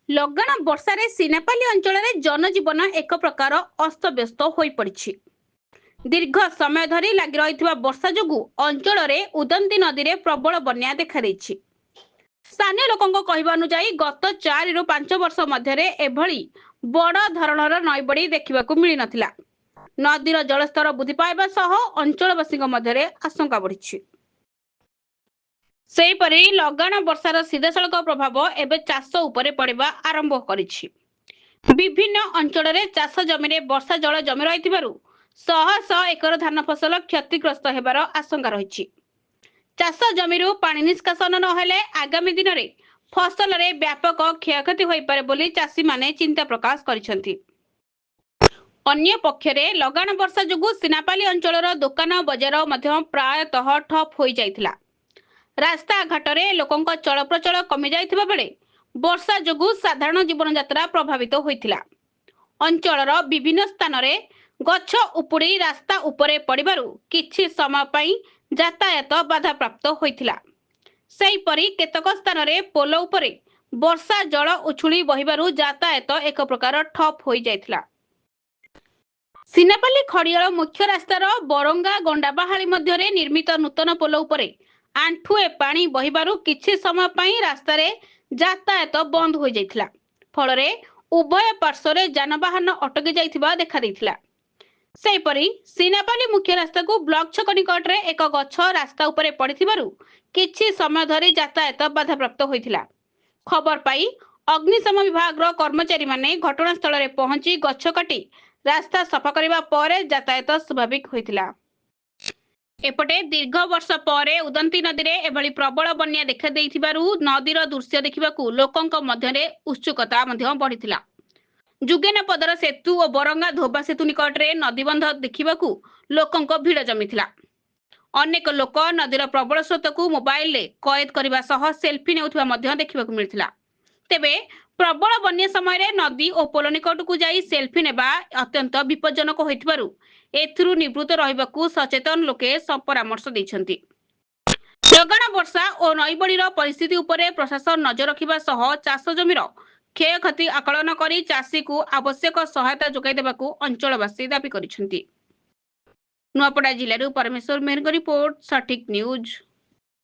ଲଗାଣ ବର୍ଷାରେ ସିନାପାଲି ଅଞ୍ଚଳରେ ଜନଜୀବନ ଏକ ପ୍ରକାର ଅସ୍ତବ୍ୟସ୍ତ ହୋଇପଡ଼ିଛି। ଦୀର୍ଘ ସମୟ ଧରି ଲାଗି ରହିଥିବା ବର୍ଷା ଯୋଗୁଁ ଅଞ୍ଚଳରେ ଉଦନ୍ତୀ ନଦୀରେ ପ୍ରବଳ ବନ୍ୟା ଦେଖାଦେଇଛି। ସ୍ଥାନୀୟ ଲୋକଙ୍କ କହିବା ଅନୁଯାୟୀ ଗତ 4 ରୁ 5 ବର୍ଷ ମଧ୍ୟରେ ଏଭଳି ବଡ଼ ଧରଣର ନଈବଢ଼ି ଦେଖିବାକୁ ମିଳିନଥିଲା। ନଦୀର ଜଳସ୍ତର ବୃଦ୍ଧି ପାଇବା ସହ ଅଞ୍ଚଳବାସୀଙ୍କ ମଧ୍ୟରେ ଆଶଙ୍କା ବଢ଼ିଛି। ସେହିପରି ଲଗାଣ ବର୍ଷାର ସିଧାସଳଖ ପ୍ରଭାବ ଏବେ ଚାଷ ଉପରେ ପଡ଼ିବା ଆରମ୍ଭ କରିଛି। ବିଭିନ୍ନ ଅଞ୍ଚଳରେ ଚାଷ ଜମିରେ ବର୍ଷା ଜଳ ଜମି ରହିଥିବାରୁ ଶହ ଶହ ଏକର ଧାନ ଫସଲ କ୍ଷତିଗ୍ରସ୍ତ ହେବାର ଆଶଙ୍କା ରହିଛି। ଚାଷ ଜମିରୁ ପାଣି ନିଷ୍କାସନ ନହେଲେ ଆଗାମୀ ଦିନରେ ଫସଲରେ ବ୍ୟାପକ କ୍ଷୟକ୍ଷତି ହୋଇପାରେ ବୋଲି ଚାଷୀମାନେ ଚିନ୍ତା ପ୍ରକାଶ କରିଛନ୍ତି। ଅନ୍ୟପକ୍ଷରେ ଲଗାଣ ବର୍ଷା ଯୋଗୁଁ ସିନାପାଲି ଅଞ୍ଚଳର ଦୋକାନ ବଜାର ମଧ୍ୟ ପ୍ରାୟତଃ ଠପ୍ ହୋଇଯାଇଥିଲା। ରାସ୍ତାଘାଟରେ ଲୋକଙ୍କ ଚଳପ୍ରଚଳ କମିଯାଇଥିବା ବେଳେ ବର୍ଷା ଯୋଗୁଁ ସାଧାରଣ ଜୀବନଯାତ୍ରା ପ୍ରଭାବିତ ହୋଇଥିଲା। ଅଞ୍ଚଳର ବିଭିନ୍ନ ସ୍ଥାନରେ ଗଛ ଉପୁଡ଼ି ରାସ୍ତା ଉପରେ ପଡ଼ିବାରୁ କିଛି ସମୟ ପାଇଁ ଯାତାୟାତ ବାଧାପ୍ରାପ୍ତ ହୋଇଥିଲା। ସେହିପରି କେତେକ ସ୍ଥାନରେ ପୋଲ ଉପରେ ବର୍ଷା ଜଳ ଉଛୁଳି ବହିବାରୁ ଯାତାୟାତ ଏକ ପ୍ରକାର ଠପ୍ ହୋଇଯାଇଥିଲା। ସିନାପାଲି ଖଡ଼ିଆଳ ମୁଖ୍ୟ ରାସ୍ତାର ବରଙ୍ଗା ଗଣ୍ଡାବାହାଳି ମଧ୍ୟରେ ନିର୍ମିତ ନୂତନ ପୋଲ ଉପରେ ଆଣ୍ଠୁଏ ପାଣି ବହିବାରୁ କିଛି ସମୟ ପାଇଁ ରାସ୍ତାରେ ଯାତାୟାତ ବନ୍ଦ ହୋଇଯାଇଥିଲା। ଫଳରେ ଉଭୟ ପାର୍ଶ୍ୱରେ ଯାନବାହନ ଅଟକି ଯାଇଥିବା ଦେଖାଦେଇଥିଲା। ସେହିପରି ସିନାପାଲି ମୁଖ୍ୟ ରାସ୍ତାକୁ ବ୍ଲକ ଛକ ନିକଟରେ ଏକ ଗଛ ରାସ୍ତା ଉପରେ ପଡ଼ିଥିବାରୁ କିଛି ସମୟ ଧରି ଯାତାୟାତ ବାଧାପ୍ରାପ୍ତ ହୋଇଥିଲା। ଖବର ପାଇ ଅଗ୍ନିଶମ ବିଭାଗର କର୍ମଚାରୀମାନେ ଘଟଣାସ୍ଥଳରେ ପହଞ୍ଚି ଗଛ କାଟି ରାସ୍ତା ସଫା କରିବା ପରେ ଯାତାୟାତ ସ୍ୱାଭାବିକ ହୋଇଥିଲା। ଏପଟେ ଦୀର୍ଘ ବର୍ଷ ପରେ ଉଦନ୍ତୀ ନଦୀରେ ଏଭଳି ପ୍ରବଳ ବନ୍ୟା ଦେଖାଦେଇଥିବାରୁ ନଦୀର ଦୃଶ୍ୟ ଦେଖିବାକୁ ଲୋକଙ୍କ ମଧ୍ୟରେ ଉତ୍ସୁକତା ମଧ୍ୟ ବଢ଼ିଥିଲା। ଯୁଗେନପଦର ସେତୁ ଓ ବରଙ୍ଗା ଧୋବା ସେତୁ ନିକଟରେ ନଦୀବନ୍ଧ ଦେଖିବାକୁ ଲୋକଙ୍କ ଭିଡ଼ ଜମିଥିଲା। ଅନେକ ଲୋକ ନଦୀର ପ୍ରବଳ ସ୍ରୋତକୁ ମୋବାଇଲରେ କଏଦ କରିବା ସହ ସେଲ୍ଫି ନେଉଥିବା ମଧ୍ୟ ଦେଖିବାକୁ ମିଳିଥିଲା। ତେବେ ପ୍ରବଳ ବନ୍ୟା ସମୟରେ ନଦୀ ଓ ପୋଲ ନିକଟକୁ ଯାଇ ସେଲ୍ଫି ନେବା ଅତ୍ୟନ୍ତ ବିପଜ୍ଜନକ ହୋଇଥିବାରୁ ଏଥିରୁ ନିବୃତ୍ତ ରହିବାକୁ ସଚେତନ ଲୋକେ ପରାମର୍ଶ ଦେଇଛନ୍ତି। ଲଗାଣ ବର୍ଷା ଓ ନଈବଢ଼ିର ପରିସ୍ଥିତି ଉପରେ ପ୍ରଶାସନ ନଜର ରଖିବା ସହ ଚାଷ ଜମିର କ୍ଷୟକ୍ଷତି ଆକଳନ କରି ଚାଷୀକୁ ଆବଶ୍ୟକ ସହାୟତା ଯୋଗାଇ ଦେବାକୁ ଅଞ୍ଚଳବାସୀ ଦାବି କରିଛନ୍ତି। ନୂଆପଡ଼ା ଜିଲ୍ଲାରୁ ପରମେଶ୍ୱର ମେହେରଙ୍କ ରିପୋର୍ଟ, ସଠିକ୍ ନ୍ୟୁଜ୍।